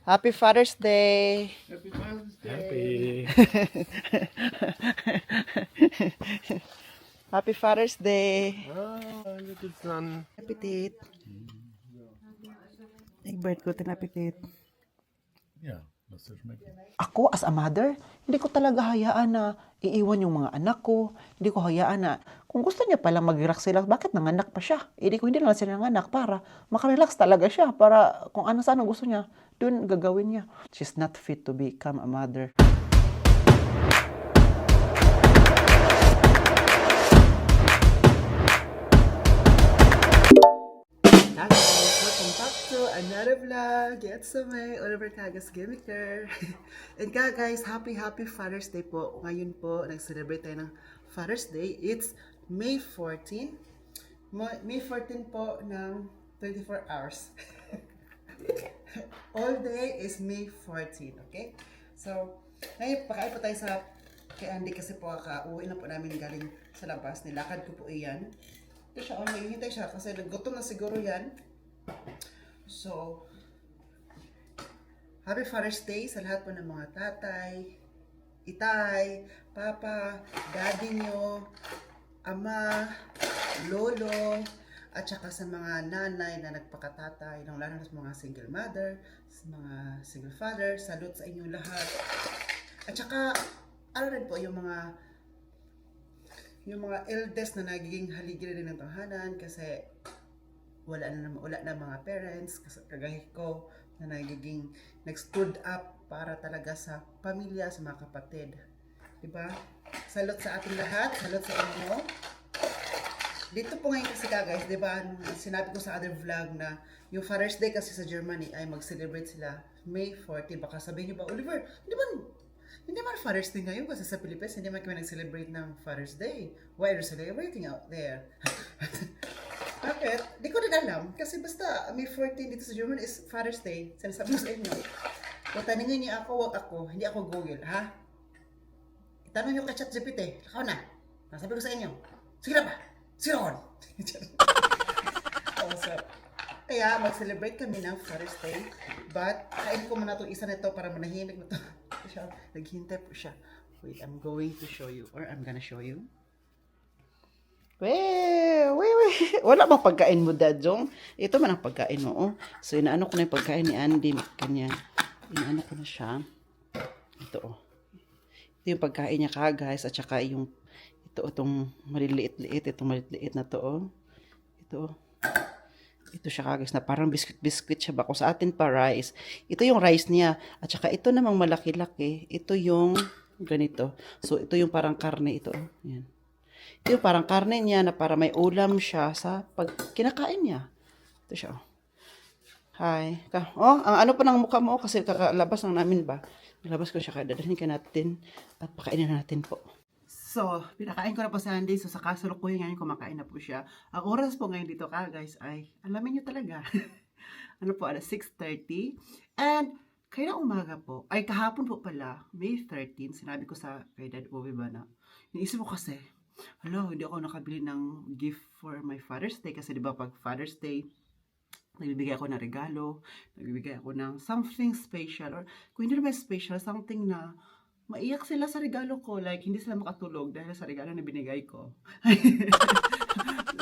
Happy Father's Day! Happy Father's Day. Happy Father's Day! Ah, little son. Apitit. Nag-birth ko tinapitit. Ja, lass dir schmecken. Ako, as a mother, hindi ko talaga hayaan na iiwan yung mga anak ko. Hindi ko hayaan na, kung gusto niya palang mag-relax sila, bakit nanganak pa siya? Hindi na lang sila nanganak para makarelax talaga siya. Para kung ano sana gusto niya, dun gagawin niya. She's not fit to become a mother. Hi guys! Welcome back to another vlog. It's me, Oliver Cagas Gimmicker. And guys, happy Father's Day po. Ngayon po, nag-celebrate tayo ng Father's Day. It's May 14. May 14 po ng 24 hours. All day is May 14, okay? So, ngayon, pakain po tayo sa kay Andy kasi po uwi na po namin galing sa labas. Nilakad ko po iyan. Ito siya, naghihintay siya kasi nagutom na siguro yan. So, Happy Father's Day sa lahat po ng mga tatay, itay, papa, daddy nyo, ama, lolo, at saka sa mga nanay na nagpakatatay, lalo na sa mga single mother, sa mga single father, salute sa inyong lahat. At saka, ano rin po yung mga eldest na nagiging haligi rin ng tahanan kasi wala na mga parents kasi kagaya ko na nagiging nag-stood up para talaga sa pamilya, sa mga kapatid. Diba? Salute sa ating lahat, salute sa inyo. Dito po ngayon kasi guys, diba, sinabi ko sa other vlog na yung Father's Day kasi sa Germany ay mag-celebrate sila May 14. Baka sabihin nyo ba, Oliver, hindi man Father's Day ngayon kasi sa Pilipinas hindi man kami nag-celebrate ng Father's Day. Why are you celebrating out there? Bakit? Di ko rin alam. Kasi basta May 14 dito sa Germany is Father's Day. Sinasabi ko sa inyo. Kung tanongin niyo ako, wag ako. Hindi ako Google, ha? Itanong niyo kay ChatGPT. Ako na. Nasabi ko sa inyo. Sige na ba? Sige on. So, kaya mag-celebrate kami ng Father's Day. But, kain ko muna itong isa na ito para manahimik na ito. Naghintay po siya. Wait, I'm going to show you. Or I'm gonna show you. Wait. Wala bang pagkain mo, Dadjong? Ito man ang pagkain mo, oh. So, inaano ko na yung pagkain ni Andy. Kanya, inaano ko na siya. Ito, oh. Ito yung pagkain niya guys. At saka yung, itong maliliit-liit. Itong maliliit na to, oh. Ito, oh. Ito siya guys, na parang biscuit siya ba? Kung sa atin pa rice. Ito yung rice niya. At saka ito namang malaki-laki. Ito yung ganito. So, ito yung parang karne ito, oh. Yan. Ito yung parang karne niya na para may ulam siya sa pag kinakain niya. Ito siya. Oh. Hi. Oh, ang ano pa ng mukha mo kasi kakalabas lang namin ba? Nalabas ko siya kaya dadalhin ka natin at pakainin natin po. So, pinakain ko na po sa Andy. So, sa kasalukuyan ngayon kumakain na po siya. Ang oras po ngayon dito guys ay, alamin nyo talaga. Ano po, alas 6:30. And, kaya umaga po, ay kahapon po pala, May 13, sinabi ko sa kay Dad Obi ba na, iniisip ko kasi, hindi ako nakabili ng gift for my Father's Day kasi 'di ba pag Father's Day nagbibigay ako ng regalo, nagbibigay ako ng something special or kung hindi naman special, something na maiyak sila sa regalo ko, like hindi sila makatulog dahil sa regalo na binigay ko.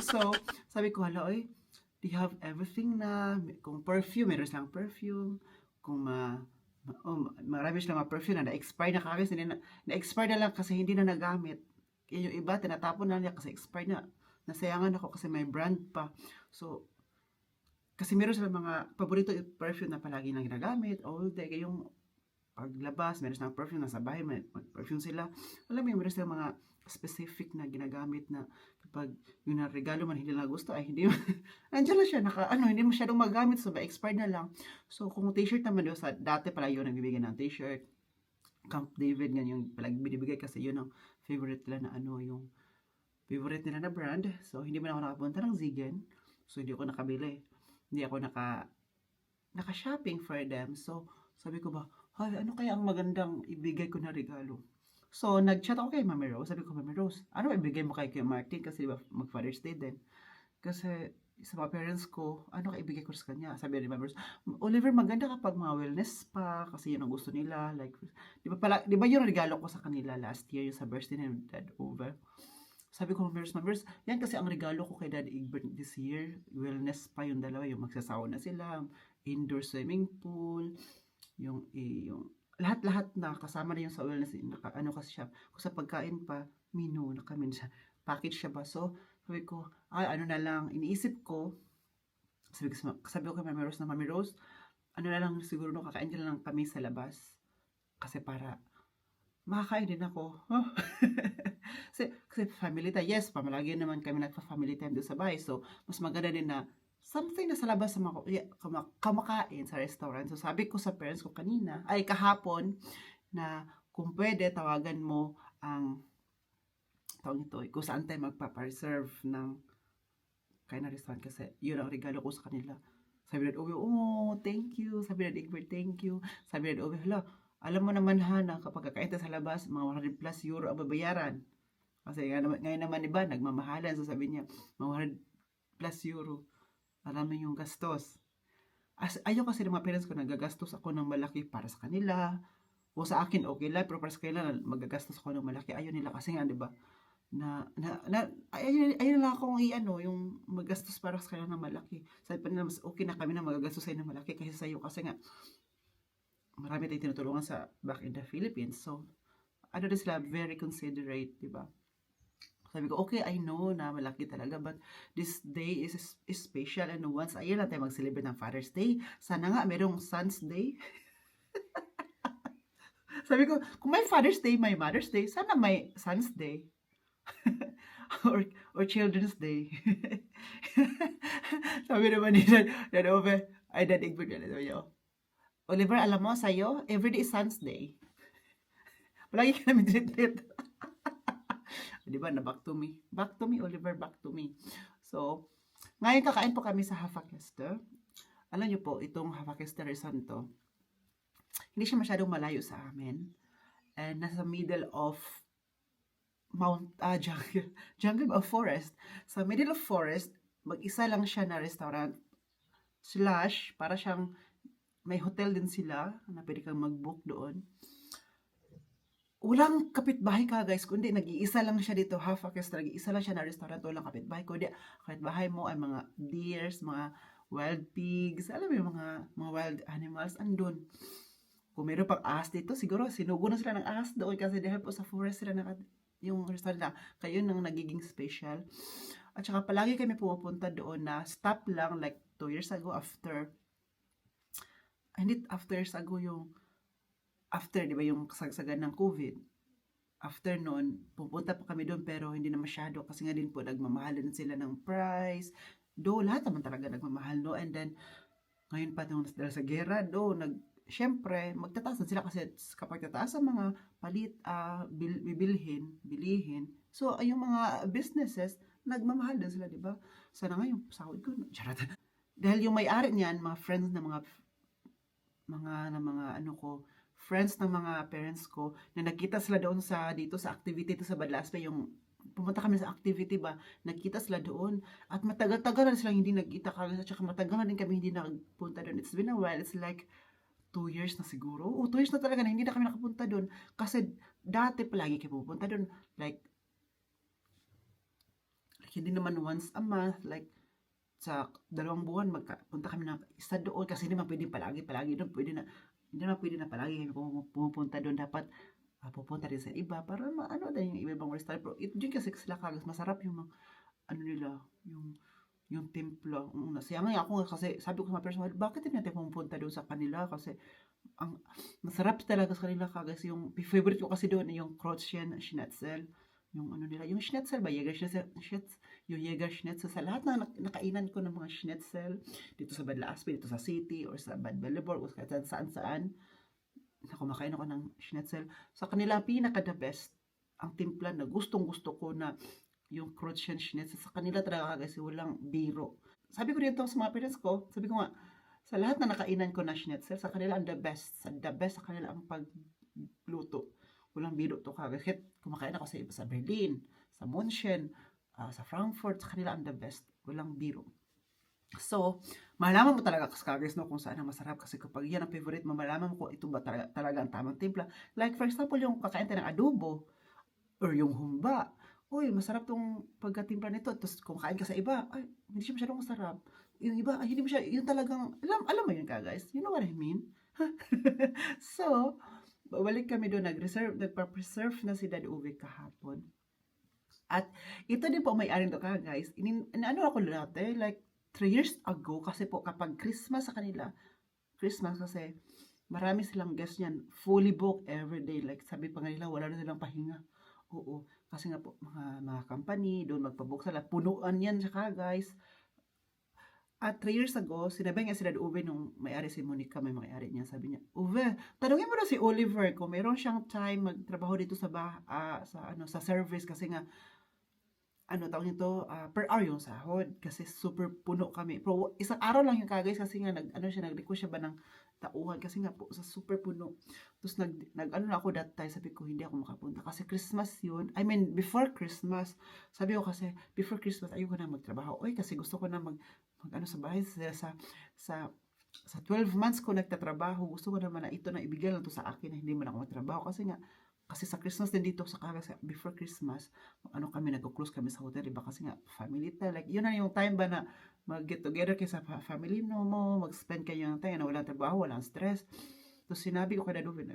So, sabi ko, do you have everything na, kung perfume, meron silang perfume, kung marami silang mga perfume na na-expire na kagad, na-expire na lang kasi hindi na nagamit. Yung iba, tinatapon na niya kasi expired na. Nasayangan ako kasi may brand pa. So, kasi meron sila mga paborito perfume na palagi nang ginagamit all day. Yung paglabas, meron silang perfume, nasa bahay, may perfume sila. Alam mo, meron silang mga specific na ginagamit na kapag yung regalo man hindi na gusto, ay hindi nandiyan lang siya, hindi masyadong magamit, so expired na lang. So, kung t-shirt naman doon, sa dati pala yun, nagbibigay ng t-shirt. Camp David, ganyan yung palagi binibigay kasi yun ang favorite nila na yung favorite nila na brand. So, hindi man ako nakapunta ng Zigen. So, hindi ako nakabili. Hindi ako naka-shopping for them. So, sabi ko ba, ano kaya ang magandang ibigay ko na regalo? So, nag-chat ako kay Mami Rose. Sabi ko, Mami Rose, ano ibigay mo kay Kuya Martin? Kasi diba, mag-Father's Day din. Kasi, sa mga parents ko, ano kaibigay ko sa kanya? Sabi ni members, Oliver, maganda kapag mga wellness pa, kasi yun ang gusto nila. Like, di ba yung regalo ko sa kanila last year, yung sa birthday ni Dad over? Sabi ko, members, yan kasi ang regalo ko kay Dad Egbert this year. Wellness pa yung dalawa, yung magsasawa na sila, indoor swimming pool, yung lahat-lahat na kasama na yung sa wellness, ano kasi siya, kung sa pagkain pa, menu, nakamin siya, package siya ba? So, sabi ko, ano na lang, iniisip ko, sabi ko kay Mami Rose, ano na lang, siguro no, kakain na lang kami sa labas. Kasi para, makakain din ako. Kasi family time, yes, pamalagi naman kami nagpa-family time doon sa bahay. So, mas maganda din na something na sa labas sa kamakain sa restaurant. So, sabi ko sa parents ko kanina, ay kahapon, na kung pwede, tawagan mo ang tawag nito, kung saan tayo magpapareserve ng kain na restaurant kasi yun ang regalo ko sa kanila. Sabi na Owe, oh, thank you. Sabi na Egbert, thank you. Sabi na Owe, hala, alam mo naman na kapag kakain tayo sa labas, mga 100 plus euro ang babayaran. Kasi ngayon naman iba, nagmamahalan. So sabi niya, mga 100 plus euro. Alam mo yung gastos. Ayaw kasi ng mga parents ko, nagagastos ako ng malaki para sa kanila. O sa akin, okay lang. Pero para sa kanila, magagastos ako ng malaki. Ayaw nila kasi nga, di ba? Ayun lang akong yung magastos para sa kanila ng malaki. Sabi pa nila, mas okay na kami na magagastos sa'yo ng malaki kaysa sa'yo. Kasi nga, marami tayong tinutulungan sa back in the Philippines. So, ano din sila, very considerate, di ba? Sabi ko, okay, I know na malaki talaga, but this day is special and once a year lang tayo mag-celebrate ng Father's Day. Sana nga, merong Son's Day. Sabi ko, kung may Father's Day, may Mother's Day, sana may Son's Day. or Children's Day. Sabi naman ni Dad Ove, ay Dad Egbert, sabi niya, Oliver, alam mo, sa'yo, everyday is Son's Day. Palagi ka namin tinitreat. Di ba, na back to me. Back to me, Oliver, back to me. So, ngayon kakain po kami sa Hafakester. Alam niyo po, itong Hafakester restaurant to, hindi siya masyadong malayo sa amin. And nasa middle of jungle of forest. Sa middle of forest, mag-isa lang siya na restaurant / para siyang may hotel din sila na pwede kang mag-book doon. Walang kapitbahay ka guys, kundi nag-iisa lang siya dito, Hafakester, nag-iisa lang siya na restaurant, walang kapitbahay, kundi kapitbahay mo ay mga deers, mga wild pigs, alam mo yung mga wild animals, andun. Kung meron pang ahas dito, siguro sinugo na sila ng ahas doon kasi dahil po sa forest sila yung restaurant na, kayo nang nagiging special. At saka palagi kami pumupunta doon na stop lang like 2 years ago hindi after years ago yung after, di ba, yung kasagsagan ng COVID. After noon, pupunta pa kami doon pero hindi na masyado kasi nga din po nagmamahalan sila ng price. Lahat naman talaga nagmamahal, no? And then, ngayon pa nung dahil sa gera, syempre, magtataas sila kasi kapag tataas ang mga bilihin. So, yung mga businesses, nagmamahal din sila, di ba? Sana nga yung sahod ko, charot. Dahil yung may-ari niyan, mga friends na mga friends ng mga parents ko, na nakita sila doon dito sa activity ito sa Badlaspe, yung pumunta kami sa activity ba, nagkita sila doon, at matagal-tagal na silang hindi nagkita kami, at saka matagal na din kami hindi nagpunta doon. It's been a while, it's like 2 years na siguro. 2 years na talaga na hindi na kami nakapunta doon. Kasi dati palagi kami pupunta doon. Like hindi naman once a month, like sa 2 buwan, magpunta kami ng isa doon kasi hindi naman pwede palagi doon. Hindi naman pwede na palagi kami pumupunta doon. Dapat pupunta rin sa iba para maano din yung iba-ibang restaurant. Pero yun kasi sila kagas, masarap yung nila, yung templo. Sayang nga ako kasi sabi ko sa mga personal, bakit hindi natin pumunta doon sa kanila? Kasi ang masarap talaga sa kanila kagas. Yung favorite ko kasi doon yung Kroatian Schnitzel. Yung nila, yung Schnitzel ba? Jäger Schnitzel. Sa lahat na nakainan ko ng mga Schnitzel, dito sa Badlaspe, dito sa city, or sa Bad Bellevue, o kahit saan. Kumakain ako ng Schnitzel. Sa kanila, pinaka-the best, ang timpla na gustong-gusto ko na yung Croatian Schnitzel. Sa kanila talaga kasi walang biro. Sabi ko dito sa mga parents ko, sabi ko nga, sa lahat na nakainan ko na Schnitzel, sa kanila ang the best. The best sa kanila ang pagluto. Walang biro to kagas. Kahit kumakain ako sa Berlin, sa München, sa Frankfurt, sa kanila ang the best. Walang biro. So, malaman mo talaga guys, no, kung saan ang masarap kasi kapag yan ang favorite mo, malaman mo kung ito ba talaga ang tamang timpla. Like for example, yung kakain tayo ng adobo or yung humba. Uy, masarap tong pagkatimpla nito. Tapos kung kain ka sa iba, ay, hindi siya masyadong masarap. Yung iba, ay, hindi mo siya, yun talagang, alam mo yun ka guys? You know what I mean? So, balik kami doon, nagpa-preserve na si Dad Uwe kahapon. At ito din po may-ari to ka guys. Ano ako dati, like 3 years ago, kasi po kapag Christmas sa kanila, Christmas kasi marami silang guests niyan, fully booked every day. Like sabi pa nga nila, wala na silang pahinga. Oo, kasi nga po mga company, doon magpabook sila, punuan yan saka guys. At 3 years ago, sinabi nga si Dad Uwe nung may-ari si Monica, may may-ari niya, sabi niya, Uwe, tanungin mo na si Oliver kung meron siyang time magtrabaho dito sa service kasi nga tawag nito, per hour yung sahod kasi super puno kami. Pero isang araw lang yung guys kasi nga nag-request siya ba ng tauhan kasi nga po sa super puno. Tapos na ako that time, sabi ko hindi ako makapunta kasi Christmas yun. I mean, before Christmas. Sabi ko kasi before Christmas ayoko na magtrabaho. Oy, kasi gusto ko na mag sa bahay sa 12 months ko nagtatrabaho. Gusto ko naman na ito na ibigay lang to sa akin na hindi man ako magtrabaho kasi sa Christmas din dito sa before Christmas, kami nag-close kami sa hotel, diba? Kasi nga, family time. Like, yun na yung time ba na mag-get together kayo sa family mo, mag-spend kayo ng time na walang trabaho, walang stress. Tapos sinabi ko kay Dadovin,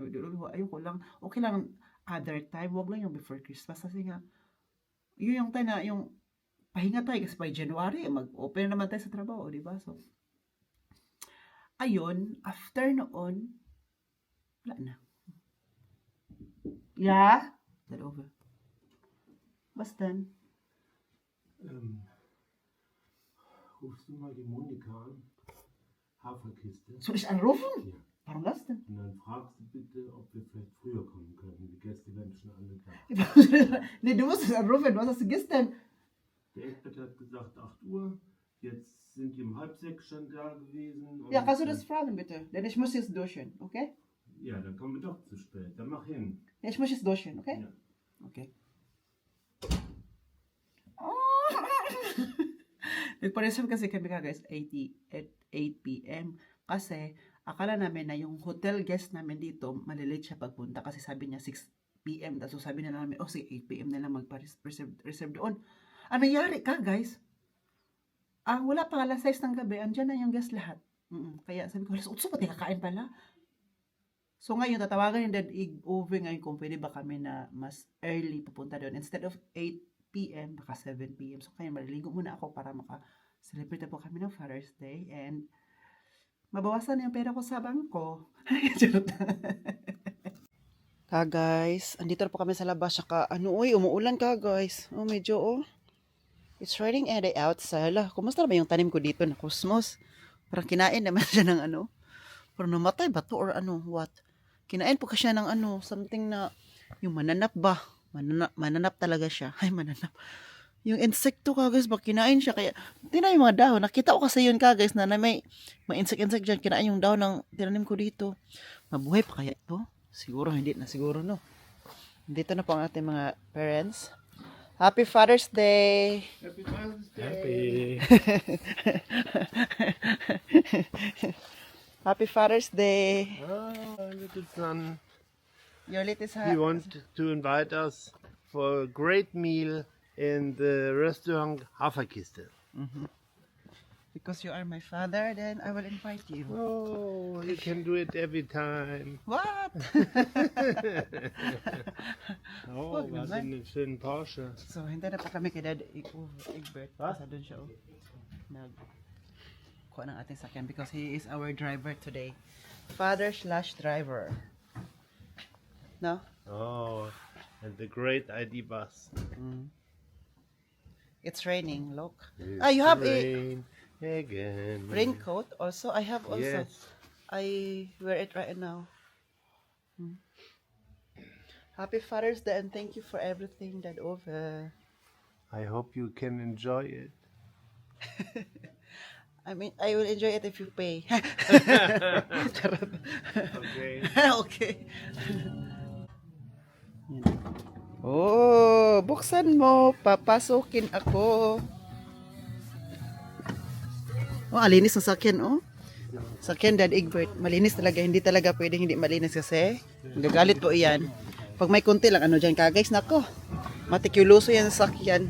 ayoko lang, okay lang other time, wag lang yung before Christmas. Kasi nga, yun yung time na, yung pahinga tayo kasi by January, mag-open naman tayo sa trabaho, diba? So, ayun, after noon, wala na. Ja? That over. Was denn? Rufst du mal die Monika an? Haferkiste. Soll ich anrufen? Ja. Warum das denn? Und dann fragst du bitte, ob wir vielleicht früher kommen können. Die Gäste werden schon alle da. Nee, du musst es anrufen. Was hast du gestern? Der Eckbett hat gesagt 8 Uhr. Jetzt sind die um 5:30 schon da gewesen. Ja, kannst du das fragen bitte? Denn ich muss jetzt duschen, okay? Ja, dann kommen wir doch zu spät. Dann mach hin. Ja, ich muss jetzt duschen, okay? Ja. Okay. Nagpa-reserve kasi kami guys, 8 p.m. Kasi, akala namin na yung hotel guest namin dito, malilate siya pagpunta kasi sabi niya 6 p.m. So sabi na namin, sige, 8 p.m. na lang magpa-reserve doon. Ang nangyari ka guys, wala pa alas 6 ng gabi, andyan na yung guest lahat. Kaya sabi ko, alas 8 pati kakain pala. So ngayon, tatawagan yung Dad Uwe ngayon kung pwede ba kami na mas early pupunta doon. Instead of 8 p.m., baka 7 p.m. So kaya maliligo muna ako para maka-celebrate po kami ng Father's Day. And mabawasan yung pera ko sa bangko. Guys, andito na po kami sa labas. Saka, umuulan ka guys. Medyo. It's raining and outside. Kumusta na ba yung tanim ko dito na cosmos? Parang kinain naman siya ng parang namatay ba to or what? Kinain po kasi siya ng something na, yung mananap ba? Mananap talaga siya. Ay, mananap. Yung insekto ka guys, ba kinain siya? Kaya, tinanim yung mga dahon. Nakita ko kasi yun ka guys, na may insect dyan. Kinain yung dahon ng tinanim ko dito. Mabuhay pa kaya ito? Siguro, hindi na siguro, no? Dito na po ang ating mga parents. Happy Father's Day! Happy Father's Day! Happy Father's Day! Little son. Your little He wanted to invite us for a great meal in the restaurant Haferkiste. Because you are my father, then I will invite you. Oh, you can do it every time. What? Oh, Wag was naman. in einen schönen Porsche. So, hindi na po kami kay Dad Egbert. Kasi doon siya, nagkuha ng ating sakyan because he is our driver today. Father/driver. No? Oh, and the great ID bus. It's raining, look. It's You have a rain again. raincoat also. I have also. Yes. I wear it right now. Happy Father's Day and thank you for everything, Dad Ove. I hope you can enjoy it. I mean, I will enjoy it if you pay. Charot. Okay. Okay. Oh, buksan mo. Papasukin ako. Oh, alinis ng sakyan, oh. Sakyan, Dad Egbert. Malinis talaga. Hindi talaga pwedeng hindi malinis kasi magagalit po iyan. Pag may kunti lang, ano dyan ka, guys, nako. Matikuloso yan sa sakyan.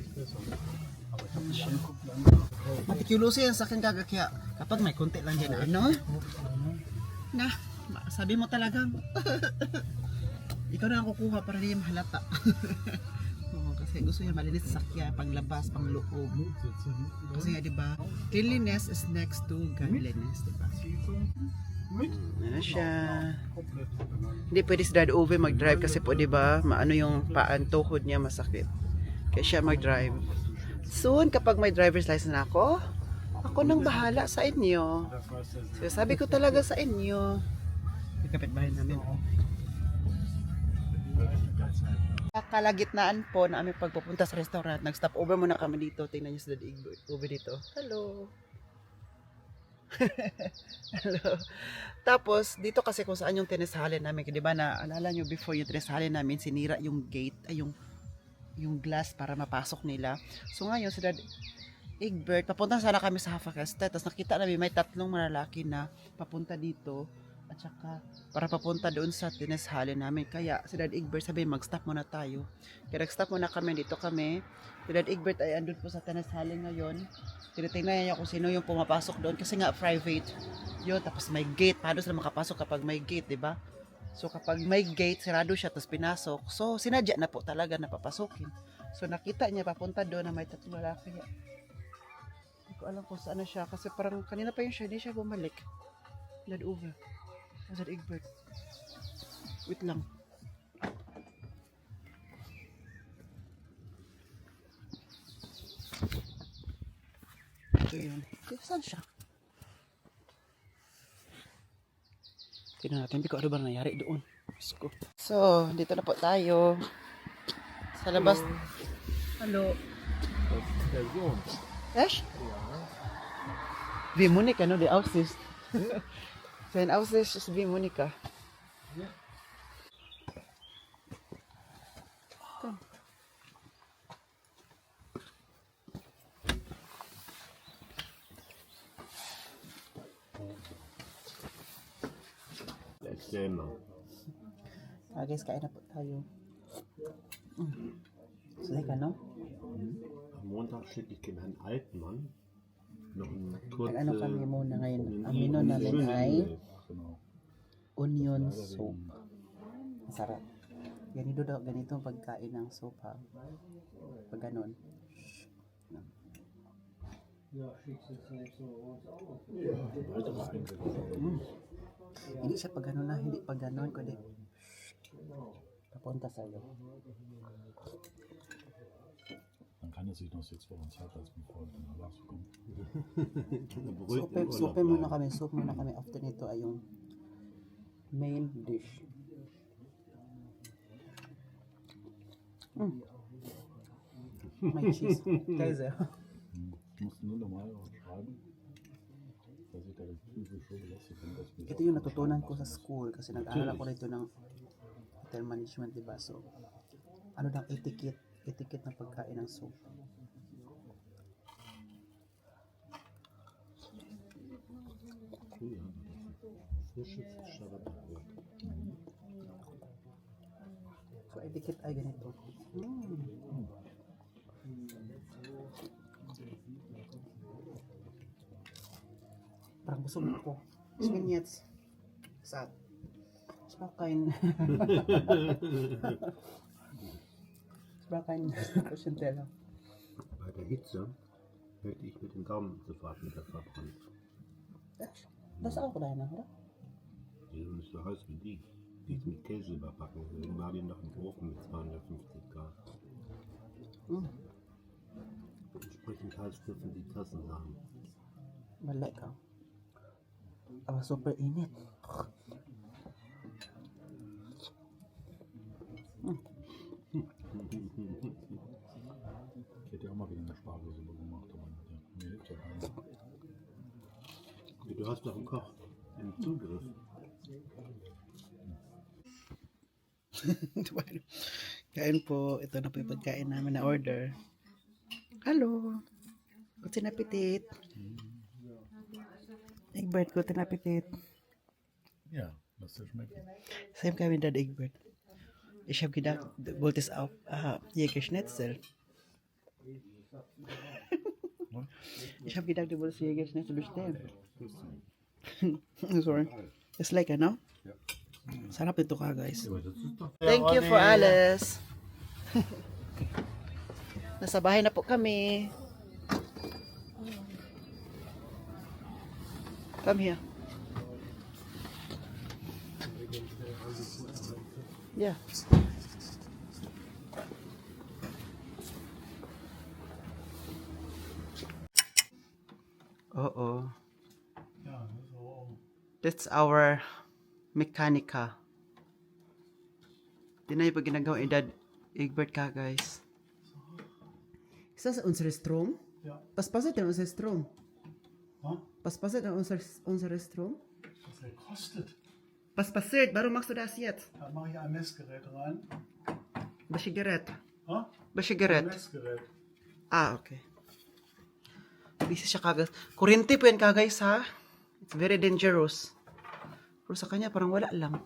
Matikuloso yan sa sakyan, kaga. Kaya kapag may kunti lang dyan, ano? Na, sabi mo talagang ikaw na ang kukuha para hindi mahalata. Oo, kasi gusto niya malinis sa sakyan, panglabas, pangloob. Kasi nga, diba, cleanliness is next to godliness, diba? Ano siya? Hindi pwede si Dad Uwe mag-drive kasi po, diba, maano yung paan, tuhod niya masakit. Kaya siya mag-drive. Soon, kapag may driver's license na ako nang bahala sa inyo. So, sabi ko talaga sa inyo. Yung kapitbahay namin. Kalagitnaan po na aming pagpupunta sa restaurant. Nag-stop over muna kami dito. Tingnan niyo si Dad Uwe dito. Hello. Hello. Tapos, dito kasi kung saan yung tennishalin namin. Di ba na, alala nyo before yung tennishalin namin, sinira yung gate, ay yung glass para mapasok nila. So ngayon, si Dad Egbert, papunta sana kami sa Hafakeste. Tapos nakita namin may tatlong malalaki na papunta dito. At saka, para papunta doon sa tennishalin namin. Kaya, si Dad Egbert sabi, mag-stop muna tayo. Kaya nag-stop muna kami, dito kami. Si Dad Egbert ay andun po sa tennishalin ngayon. Tinitingnan niya kung sino yung pumapasok doon. Kasi nga, private. Yun, tapos may gate. Paano sila makapasok kapag may gate, di ba? So, kapag may gate, sirado siya, tapos pinasok. So, sinadya na po talaga na papasukin. So, nakita niya, papunta doon na may tatlong lalaki. Hindi ko alam kung saan na siya. Kasi parang kanina pa yun siya, hindi siya bumalik. Dad Uwe. Dad Egbert. Wait lang. Ito yun. Saan siya? Tignan natin. Hindi ko ano ba nangyari doon. So, dito na po tayo. Sa labas. Hallo. Echt? Wie Monika, no? Die Aussicht. Sein Aussicht ist wie Monika. Komm. Erzähl mal. Guys, kain na po tayo. Sige ka, no? Am Montag schicke ich dem Herrn Altmann noch eine Ano kami kurze muna ngayon. Ang menu namin ay Genau. onion soup. Masarap. Ganito ang pagkain ng soup, ha? Pag ganun. Hindi siya pag ganun na, hindi pag ganun, kundi papunta sa'yo. Man kann es sich noch jetzt vor uns hat, als bevor wir rauskommen. Soup muna kami. Soup muna kami. After nito ay yung main dish. May cheese. Kaiser. Ich muss nur normal schreiben, dass ich da die Prüfe schon belastet bin, dass wir Ito yung natutunan ko sa school kasi nag-aaral ako nito ng hotel management, diba? So, ano ng etiquette ng pagkain ng soup. Frisches Schabbatbrot. So, etiquette ay ganito. Parang busog na ako. Spinach. Saat. Smakan. Smakan. Kuschentella. Bei der Hitze hätte ich mit dem Daumen sofort wieder verbrannt. Das auch deine, oder? Die sind nicht so heiß wie die. Die ist mit Käse überbacken. Dann war die noch im Ofen mit 250 Grad. Entsprechend heiß dürfen die Tassen haben. War lecker. Aber super init. Ich hätte ja auch mal wieder eine Spargelsuppe gemacht, aber mir hilft ja keiner. Du hast doch einen Koch im Zugriff. Kain po. Ito na po yung pagkain namin na order. Hello. Kutsin apetit. Egbert, guten Appetit. Ja, lass dir schmecken. Same kami Dad Egbert. Ich habe gedacht, du wolltest auch Jägerschnitzel. Und? Ich habe gedacht, du wolltest Jägerschnitzel bestellen. Grüß dich. Sorry. It's lecker, no? Ja. Sarap ito ka, guys. Aber das ist doch. Thank you for alles. Nasa bahay na po kami. Come here. Yeah. Uh-oh. Ja, so. That's our Mechanica. Di na yung pag ginagawa ni Dad Egbert ka, guys. Ist das unsere Strom? Ja. Was passiert denn unser Strom? Ha? Was passiert denn unser Strom? Was der kostet? Was passiert? Warum machst du das jetzt? Da mache ich ein Messgerät rein. Welches Gerät? Ha? Welches Ein Gerät? Messgerät. Ah, okay. Busy siya kagad. Kuryente po yan guys ha. It's very dangerous. Pero sa kanya parang wala lang.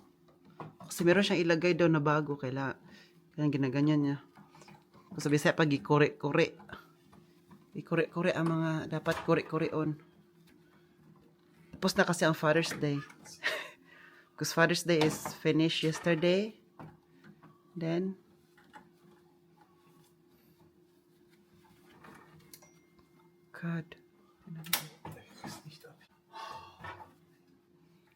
Kasi meron siyang ilagay daw na bago. Kaya ginaganyan niya. Kasi bisa pag ikure-kure. Ikure-kure ang mga dapat kure-kureon. Tapos na kasi ang Father's Day. Because Father's Day is finished yesterday. Then, God.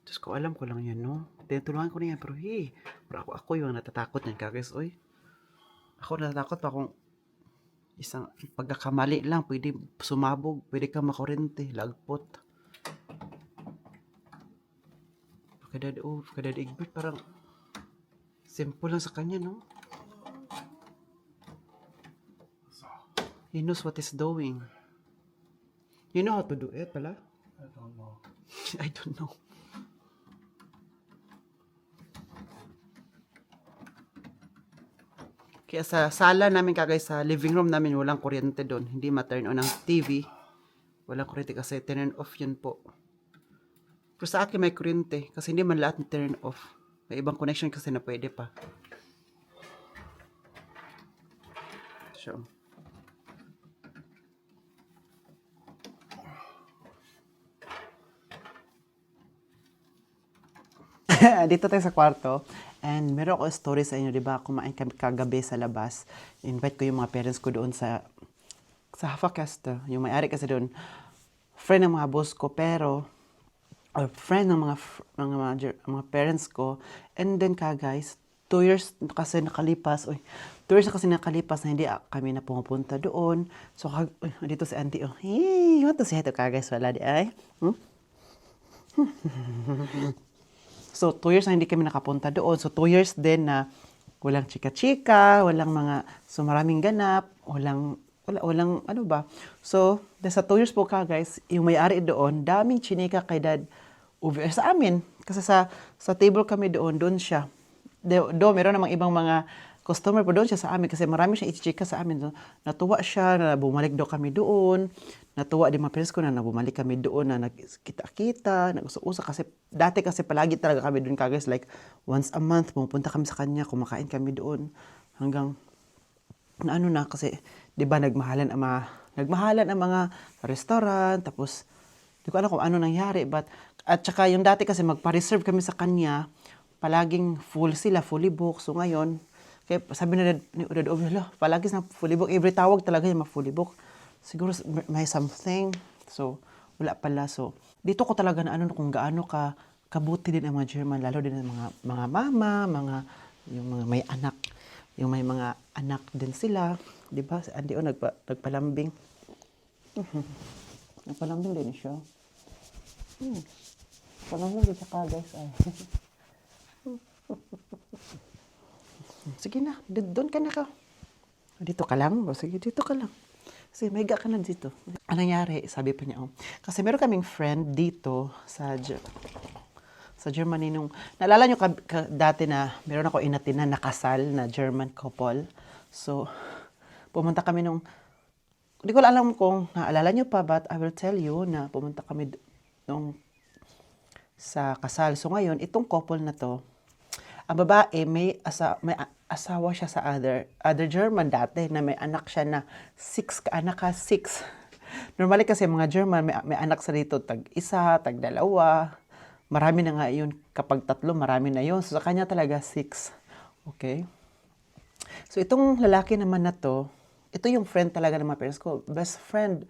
Diyos ko, alam ko lang yan, no? Tinutulungan ko na yan, pero hey, pero ako yung natatakot niyan, kagis, oy. Ako natatakot pa kung isang pagkakamali lang, pwede sumabog, pwede ka makurente, lagpot. Kadad Egbert, parang simple lang sa kanya, no? He knows what he's doing. You know how to do it, pala? I don't know. I don't know. Kaya sa sala namin kagay sa living room namin walang kuryente doon. Hindi ma-turn on ang TV. Walang kuryente kasi turn off yun po. Pero sa akin may kuryente kasi hindi man lahat turn off. May ibang connection kasi na pwede pa. So. Dito tayo sa kwarto. And meron ako story sa inyo, di ba? Kumain kami kagabi sa labas. Invite ko yung mga parents ko doon sa Hafakasta. Yung may-ari kasi doon, friend ng mga boss ko, pero or friend ng mga parents ko. And then guys, 2 years kasi nakalipas, 2 years na kasi nakalipas na hindi kami na pumupunta doon. So, dito si auntie, hey, you want to say hi to guys? Wala di ay? So, 2 years na hindi kami nakapunta doon. So, 2 years din na walang chika-chika, walang mga, so maraming ganap, walang, ano ba. So, sa 2 years po guys, yung may-ari doon, daming chinika kay Dad over sa amin. Kasi sa table kami doon siya. Doon, meron namang ibang mga customer po doon siya sa amin kasi marami siyang ichichika sa amin. So, natuwa siya na bumalik daw kami doon. Natuwa din mga parents ko na bumalik kami doon na nagkita-kita, nag-usa-usa kasi dati kasi palagi talaga kami doon guys, like once a month pumunta kami sa kanya, kumakain kami doon hanggang na ano na kasi 'di ba nagmahalan ang mga restaurant, tapos di ko alam kung ano nangyari, but at saka yung dati kasi magpa-reserve kami sa kanya, palaging fully booked. So ngayon kaya sabi ni Dad Ovila, palagi na fully book. Every tawag talaga yung fully book. Siguro may something. So, wala pala. So, dito ko talaga na ano kung gaano kabuti din ang mga German. Lalo din ang mga mama, yung mga may anak. Yung may mga anak din sila. Diba? Si Andy nagpalambing. Nagpalambing din siya. Palambing din siya ka guys. Sige na, doon ka na ka. Dito ka lang? O sige, dito ka lang. Kasi maiga ka na dito. Anong nangyari? Sabi pa niya, kasi meron kaming friend dito sa Germany nung, naalala nyo dati na meron ako inatin na nakasal na German couple. So, pumunta kami nung, hindi ko alam kung naalala nyo pa, but I will tell you na pumunta kami nung sa kasal. So ngayon, itong couple na to, ang babae may asawa siya sa other German dati na may anak siya na 6 kaanak ka 6. Normally kasi mga German may anak sa dito tag isa, tag dalawa. Marami na nga yun. Kapag tatlo, marami na yun. So sa kanya talaga 6. Okay? So itong lalaki naman na to, ito yung friend talaga ng mga parents ko. Best friend.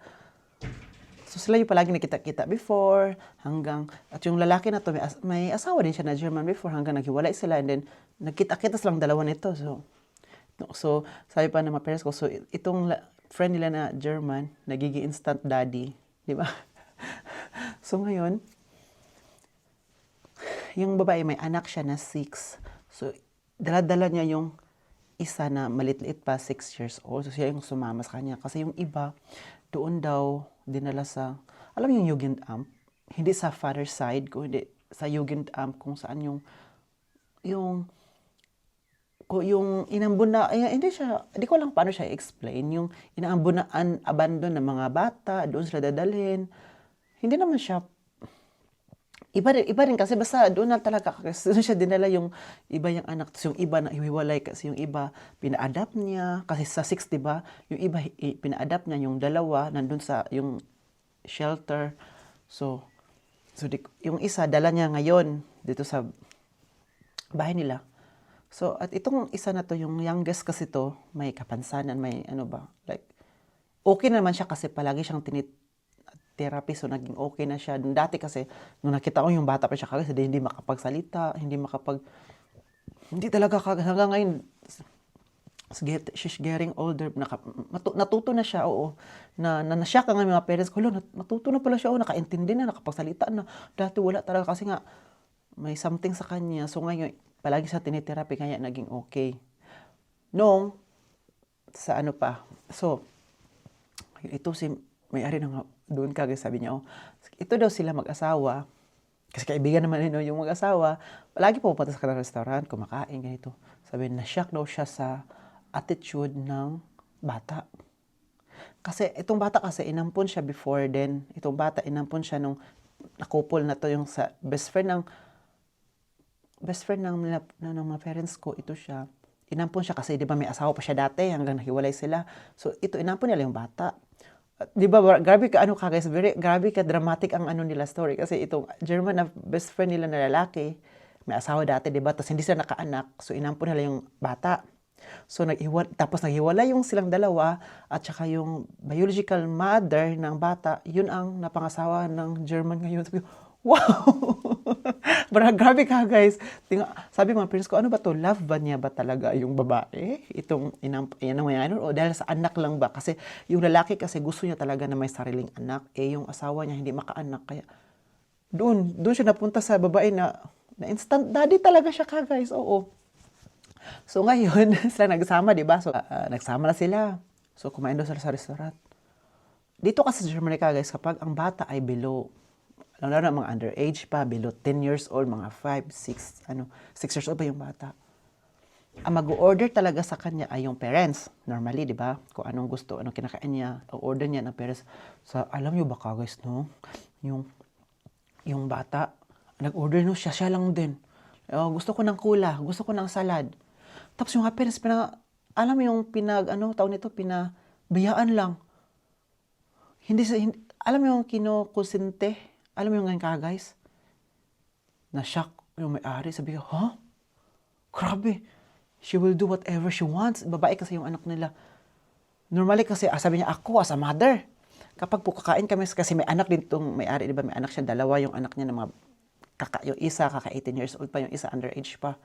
So sila yung palagi nakita-kita before, at yung lalaki na to, may asawa din siya na German before, hanggang naghiwalay sila, and then nagkita-kita silang dalawa nito. So sabi pa ng mga parents ko, so itong friend nila na German, nagiging instant daddy. Di ba? So ngayon, yung babae may anak siya na 6. So dala-dala niya yung isa na malit-liit pa, 6 years old. So siya yung sumama sa kanya. Kasi yung iba, doon daw dinala sa, alam yung Jugendamt, hindi sa father side, kundi sa Jugendamt kung saan yung inambun na, hindi ko lang paano siya i-explain, yung inaambunaan, abandon ng mga bata, doon sila dadalhin. Hindi naman siya, iba rin kasi basta doon na talaga, kasi doon siya dinala yung iba yung anak, yung iba na ihiwalay kasi yung iba pina-adapt niya, kasi sa 6 diba, yung iba pina-adapt niya, yung dalawa nandun sa yung shelter. So yung isa dala niya ngayon dito sa bahay nila. So at itong isa na to, yung youngest kasi to, may kapansanan, may like okay naman siya kasi palagi siyang therapy, so naging okay na siya. Dati kasi, nung nakita ko yung bata pa siya kasi hindi makapagsalita, hindi talaga hanggang ngayon, she's getting older, natuto na siya, oo. Na-shock ang mga parents ko, natuto na pala siya, nakaintindi na, nakapagsalita na. Dati wala talaga kasi nga, may something sa kanya. So ngayon, palagi siya tinitherapy, kaya naging okay. Sa so, ito si may-ari na nga, doon kagad sabi niya, ito daw sila mag-asawa, kasi kaibigan naman yung mag-asawa, palagi pupunta sa kanang restaurant, kumakain, ganito. Sabi, na-shock daw siya sa attitude ng bata. Kasi itong bata kasi, inampun siya before then, itong bata, inampun siya nung nakupol na to, yung sa best friend ng mga parents ko, ito siya. Inampun siya kasi, di ba may asawa pa siya dati, hanggang nahiwalay sila. So, ito, inampun nila yung bata. Di ba, grabe ka, guys, grabe ka dramatic ang nila story. Kasi itong German na best friend nila na lalaki, may asawa dati, di ba? Tapos hindi sila nakaanak, so inampun nila yung bata. So, tapos naghiwalay yung silang dalawa, at saka yung biological mother ng bata, yun ang napangasawa ng German ngayon. Sabi ko, wow! Grabe ka, guys. Sabi mga parents ko, ano ba to? Love ba niya ba talaga yung babae? O dahil sa anak lang ba? Kasi yung lalaki kasi gusto niya talaga na may sariling anak. Yung asawa niya hindi makaanak. Kaya doon siya napunta sa babae na instant daddy talaga siya ka, guys. Oo. So ngayon, sila nagsama, di ba? So nagsama na sila. So kumain daw sila sa restaurant. Dito kasi sa Germany ka, guys, kapag ang bata ay below, lalo na mga underage pa, below 10 years old, mga 5, 6 years old pa yung bata. Ang mag-order talaga sa kanya ay yung parents. Normally, di ba? Kung anong gusto, anong kinakain niya, order niya ng parents. So, alam niyo ba, guys, no? Yung bata, nag-order no, siya lang din. Gusto ko ng kula, gusto ko ng salad. Tapos yung parents, alam mo yung pinabayaan lang. Alam mo yung kinukusinte. Alam mo yung ngayon guys? Na-shock yung may-ari. Sabi ko, grabe. She will do whatever she wants. Babae kasi yung anak nila. Normally kasi, sabi niya, ako as a mother. Kapag po kakain kami, kasi may anak din itong may-ari, di ba? May anak siya, dalawa yung anak niya na yung isa, kaka 18 years old pa, yung isa underage pa.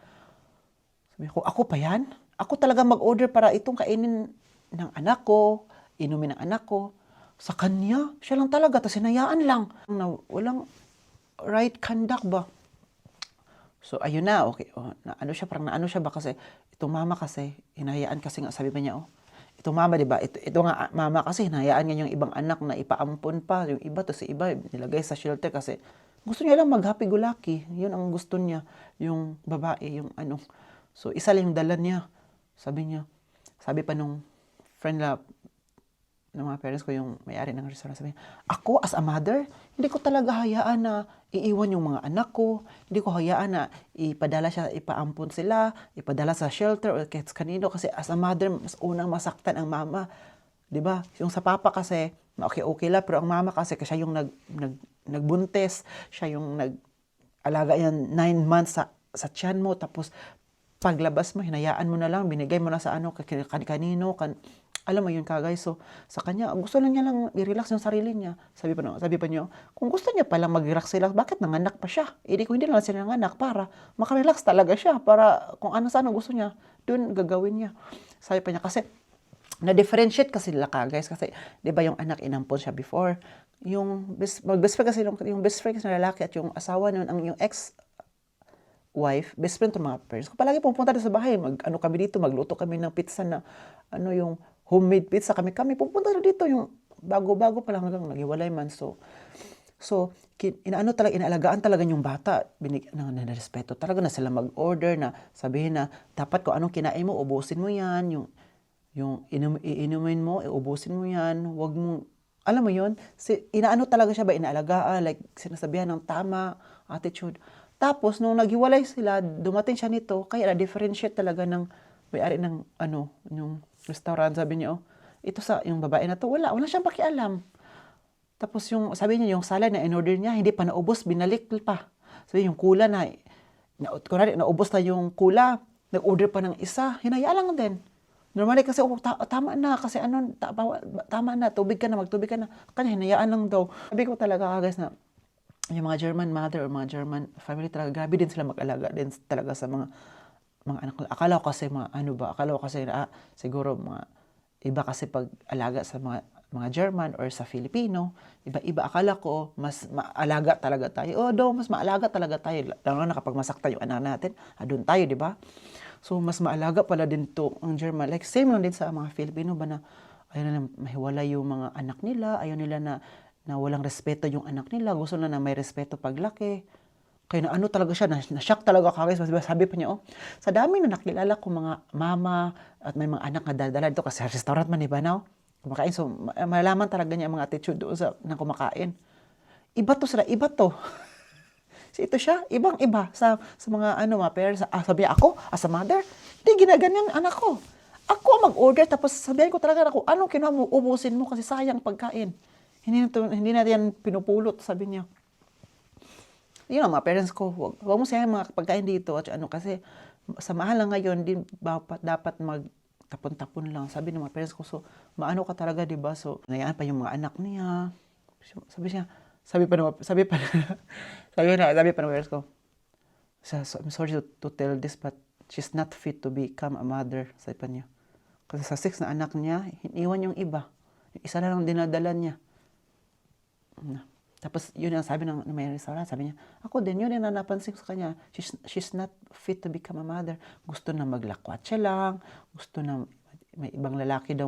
Sabi ko, ako pa yan? Ako talaga mag-order para itong kainin ng anak ko, inumin ng anak ko. Sa kanya, siya lang talaga, tapos hinayaan lang. Walang right conduct ba? So, ayun na, okay. Naano siya ba kasi, itong mama kasi, hinayaan kasi nga, sabi ba niya, itong mama, di ba? Ito nga, mama kasi, hinayaan niya yung ibang anak na ipaampon pa, yung iba, tapos iba, nilagay sa shelter kasi, gusto niya lang mag-happy-go-lucky. Yun ang gusto niya, yung babae, yung So, isa lang yung dala niya. Sabi pa nung friend na, ng mga parents ko, yung may-ari ng restaurant, sabi niya, ako as a mother, hindi ko talaga hayaan na iiwan yung mga anak ko, hindi ko hayaan na ipadala siya, ipaampon sila, ipadala sa shelter o kahit kanino, kasi as a mother, mas unang masaktan ang mama. 'Di ba? Yung sa papa kasi, okay lang, pero ang mama kasi siya yung nagbuntis, siya yung nag-alaga yan 9 months sa tiyan mo, tapos paglabas mo, hinayaan mo na lang, binigay mo na sa kanino, alam mo yun guys. So, sa kanya, gusto lang niya lang i-relax yung sarili niya. Sabi pa niyo, kung gusto niya palang mag-relax, bakit nanganak pa siya? Hindi lang sila nanganak para makarelax talaga siya, para kung ano sa ano gusto niya, dun gagawin niya. Sabi pa niya, kasi, na-differentiate kasi nila guys, kasi, di ba yung anak inampon siya before, yung best friend kasi, yung best friend kasi na lalaki at yung asawa nun, yung ex-wife, best friend to mga parents ko. Palagi pupunta doon sa bahay, kami dito, magluto kami ng pizza na, yung homemade pizza kami pupunta na dito, yung bago-bago pa lang hanggang naghiwalay man. So, inaalagaan talaga yung bata, respeto talaga na sila mag-order, na sabihin na, dapat kung anong kinain mo, ubusin mo yan, yung iinumin mo, ubusin mo yan, wag mo, alam mo yun, talaga siya ba, inaalagaan, like, sinasabihan ng tama, attitude. Tapos, nung naghiwalay sila, dumating siya nito, kaya na-differentiate talaga ng may-ari ng, yung restaurant, sabi niya, ito yung babae na to, wala siyang pakialam. Tapos sabi niya, yung salad na in-order niya, hindi pa naubos, binalik pa. Sabi yung kula kunwari, naubos na yung kula, nag-order pa ng isa, hinayaan lang din. Normally kasi, tama na, kasi tama na, magtubig ka na. Kanya, hinayaan lang daw. Sabi ko talaga, guys, na yung mga German mother or mga German family talaga, grabe din sila mag-alaga din talaga sa mga anak ko. Akala ko kasi siguro mga iba kasi pag-alaga sa mga German or sa Filipino, iba-iba. Akala ko mas maalaga talaga tayo. Mas maalaga talaga tayo. Lalo na kapag masaktan yung anak natin, doon tayo, di ba? So, mas maalaga pala din to ang German. Like, same lang din sa mga Filipino ba na ayaw na mahiwalay yung mga anak nila, ayaw nila na walang respeto yung anak nila, gusto na may respeto paglaki. Kaya talaga siya, na-shock talaga ako. Sabi pa niya, sa dami na nakilala ko mga mama at may mga anak na dadala dito kasi restaurant man, iba na, kumakain. So, malalaman talaga niya ang mga attitude doon na kumakain. Iba to. Ito siya, ibang-iba sa mga mga parents. Sabi niya, ako, as a mother, hindi ginaganyan anak ko. Ako mag-order, tapos sabihin ko talaga ako, anong kinuha mo, ubusin mo kasi sayang pagkain. Hindi na yan pinupulot, sabi niya. Yun ang mga parents ko, huwag mo sayang mga pagkain dito at kasi sa mahal na ngayon, din dapat magtapon-tapon lang. Sabi ng mga parents ko, so maano ka talaga, di ba? So, nayaan pa yung mga anak niya. Sabi pa ng parents ko, I'm sorry to tell this, but she's not fit to become a mother, sabi pa niya. Kasi sa 6 na anak niya, iniwan yung iba. Yung isa na lang dinadala niya. Tapos, yun ang sabi ng may restaurant. Sabi niya, ako din, yun yung napansin ko sa kanya. She's not fit to become a mother. Gusto na maglakwat siya lang. Gusto na may ibang lalaki daw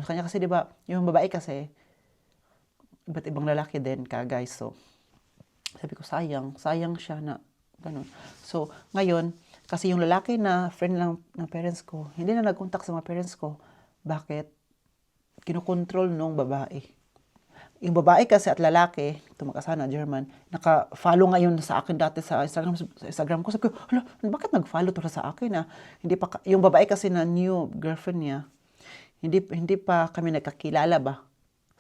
kanya kasi, di ba, yung babae kasi, iba't ibang lalaki din guys. So, sabi ko, sayang siya na ganun. So, ngayon, kasi yung lalaki na friend ng parents ko, hindi na nag-contact sa mga parents ko. Bakit? Kinokontrol nung babae. Yung babae kasi at lalaki, tumakasana, German, naka-follow ngayon sa akin dati sa Instagram ko. Sabi ko, bakit nag-follow to sa akin? Hindi pa, yung babae kasi na new girlfriend niya, hindi pa kami nagkakilala ba?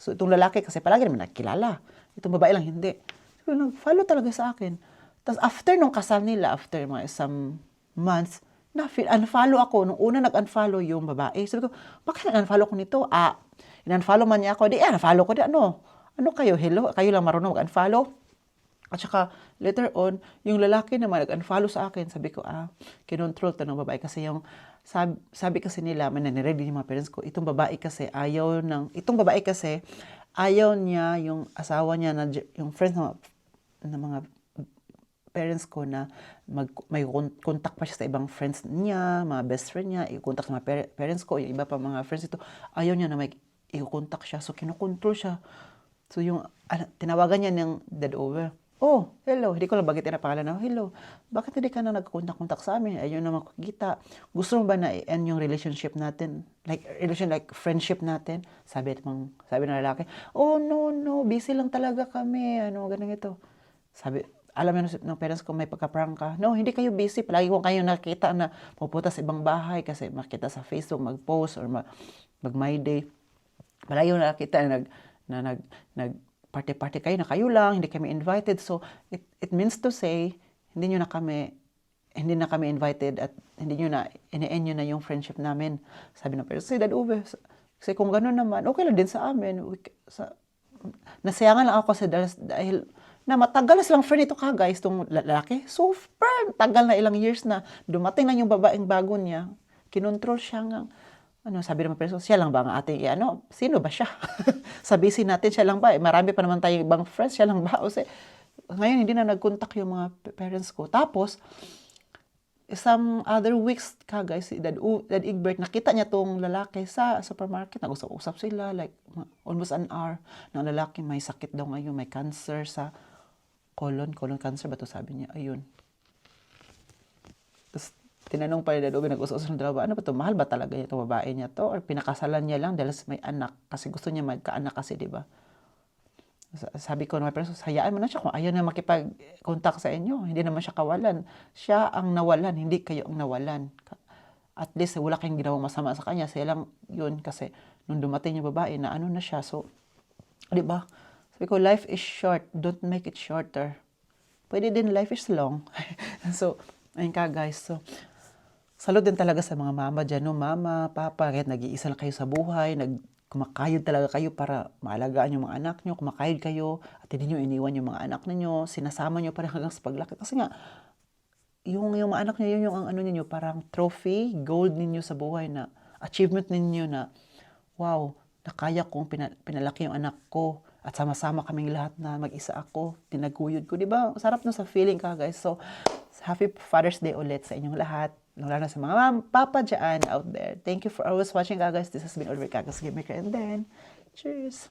So, itong lalaki kasi palagi naman nagkilala. Itong babae lang hindi. So, nag-follow talaga sa akin. Tapos after nung kasal nila, after mga some months, unfollow ako. Nung una nag-unfollow yung babae. Sabi ko, bakit nag-unfollow ko nito? In-unfollow man niya ako. Unfollow ko. Ano kayo? Hello? Kayo lang marunong mag-unfollow? At saka, later on, yung lalaki naman nag-unfollow sa akin. Sabi ko, kinontrol to ng babae. Kasi yung, sabi kasi nila, mananiready yung mga parents ko, itong babae kasi ayaw niya yung asawa niya, yung friends na mga parents ko na may contact pa siya sa ibang friends niya, mga best friend niya, i-contact sa mga parents ko, yung iba pa mga friends ito, ayaw niya na may i-contact siya. So, kinokontrol siya. So, yung tinawagan niya ng dead over. Oh, hello. Hindi ko lang bagitin na pangalan na, hello. Bakit hindi ka na nagkontak-kontak sa amin? Ayun naman kita. Gusto mo ba na i-end yung relationship natin? Like friendship natin? Sabi ng lalaki, oh, no, busy lang talaga kami. Ano, ganun ito. Sabi, alam mo ng parents ko may pagka-prank ka. No, hindi kayo busy. Palagi ko kayo nakita na pupunta sa ibang bahay kasi makita sa Facebook, mag-post or mag-my day. Palagi ko nakita na nag party-party kayo na kayo lang, hindi kami invited. So, it means to say, hindi na kami invited at hindi nyo na, ine-end nyo na yung friendship namin. Sabi ng parents, say that over. Kasi kung gano'n naman, okay lang din sa amin. Nasayangan lang ako kasi dahil na matagal na silang friend ito ka guys, itong lalaki. So, friend, tagal na ilang years na dumating lang yung babaeng bago niya. Kinontrol siya nga. Sabi naman person, siya lang ba ang ating, sino ba siya? Sabihin natin siya lang ba? Marami pa naman tayong ibang friends, siya lang ba? Ngayon, hindi na nag-contact yung mga parents ko. Tapos, some other weeks ka guys, Dad Egbert, nakita niya tong lalaki sa supermarket. Nag-usap-usap sila, like almost an hour. Ng lalaki, may sakit daw ngayon, may cancer sa colon cancer ba to sabi niya? Ayun. Tapos, tinanong pa ni Dad Ube, nag-usap ng dalawa, ano ba to, mahal ba talaga niya itong babae niya to? Or pinakasalan niya lang dahil may anak? Kasi gusto niya magkaanak kasi, di ba? Sabi ko naman, pero hayaan mo na siya kung ayaw na makipag-contact sa inyo. Hindi naman siya kawalan. Siya ang nawalan, hindi kayo ang nawalan. At least, wala kayong ginawang masama sa kanya. Siya lang yun kasi nung dumating yung babae, na na siya. So, di ba? Sabi ko, life is short. Don't make it shorter. Pwede din, life is long. So, ayun ka guys. So, salud din talaga sa mga mama dyan, no? Mama, papa, kahit nag-iisa lang kayo sa buhay, kumakayod talaga kayo para maalagaan yung mga anak nyo, kumakayod kayo, at hindi nyo iniwan yung mga anak ninyo, sinasama nyo pa rin hanggang sa paglaki. Kasi nga, yung mga anak nyo, yun yung ang ninyo, parang trophy, gold ninyo sa buhay na, achievement ninyo na, wow, nakaya kong pinalaki yung anak ko, at sama-sama kaming lahat na mag-isa ako, tinaguyod ko. Diba? Sarap na sa feeling ka, guys. So, happy Father's Day ulit sa inyong lahat. Lalo na sa mga papa dyan out there. Thank you for always watching, guys. This has been Oliver Kagas Gimmicker. And then, cheers!